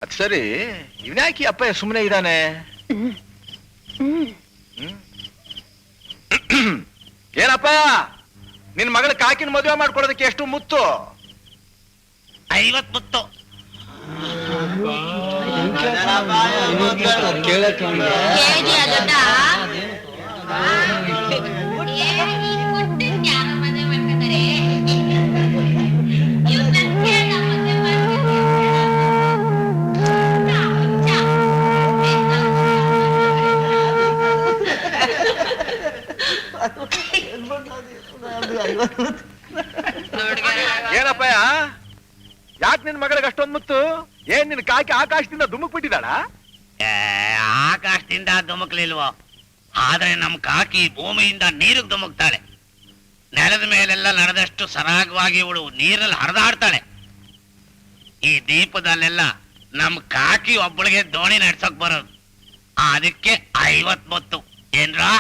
ಅದ್ ಸರಿ, ಇವ್ನ್ಯಾಕಿ ಅಪ್ಪ ಸುಮ್ಮನೆ ಇದ್ದಾನೆ? ಏನಪ್ಪ, ನಿನ್ ಮಗಳ ಕಾಕಿನ ಮದುವೆ ಮಾಡ್ಕೊಡೋದಕ್ಕೆ ಎಷ್ಟು ಮುತ್ತು? 50 ಮುತ್ತು. ಏನಪ್ಪ, ಯಾಕೆ ನಿನ್ ಮಗಳಿಗೆ ಅಷ್ಟೊಂದ್ ಮುತ್ತು? ಏನ್ ನಿನ್ ಕಾಕಿ ಆಕಾಶದಿಂದ ಧುಮುಕ್ ಬಿಟ್ಟಿದ್ದಾಳ? ಆಕಾಶದಿಂದ ಧುಮುಕ್ಲಿಲ್ವೋ, ಆದ್ರೆ ನಮ್ ಕಾಕಿ ಭೂಮಿಯಿಂದ ನೀರಿಗೆ ಧುಮುಕ್ತಾಳೆ. ನೆಲದ ಮೇಲೆಲ್ಲ ನಡೆದಷ್ಟು ಸರಾಗವಾಗಿ ಇವಳು ನೀರಲ್ಲಿ ಹರಿದಾಡ್ತಾಳೆ. ಈ ದೀಪದಲ್ಲೆಲ್ಲ ನಮ್ ಕಾಕಿ ಒಬ್ಬಳಿಗೆ ದೋಣಿ ನಡ್ಸಕ್ ಬರೋದು. ಅದಕ್ಕೆ 50 ಮುತ್ತು. ಏನ್ರಾ?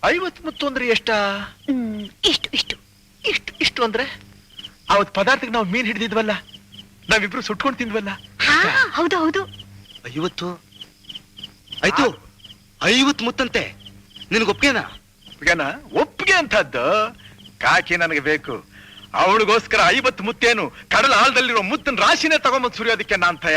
50 ಮುತ್ತು ಅಂದ್ರೆ ಎಷ್ಟ? ಇಷ್ಟು ಇಷ್ಟು ಇಷ್ಟು ಇಷ್ಟು ಅಂದ್ರೆ ಅವತ್ ಪದಾರ್ಥಕ್ಕೆ ನಾವು ಮೀನ್ ಹಿಡಿದಿದ್ವಲ್ಲ, ನಾವಿಬ್ರು ಸುಟ್ಕೊಂಡ್ ತಿಂದ್ವಲ್ಲ. ಹೌದು ಹೌದು. 50 ಆಯ್ತು. 50 ಮುತ್ತಂತೆ. ನಿನಗೊಪ್ಗೆನಾ? ಒಪ್ಪಿಗೆ ಅಂತದ್ದು ಕಾಕಿ ನನಗೆ ಬೇಕು. ಅವಳಿಗೋಸ್ಕರ 50 ಮುತ್ತೇನು, ಕಡಲ ಆಳದಲ್ಲಿರೋ ಮುತ್ತಿನ ರಾಶಿನೇ ತಗೊಂಬಂದ್ ಸುರಿಯೋದಕ್ಕೆ ನಾನ್ ತಯಾರ.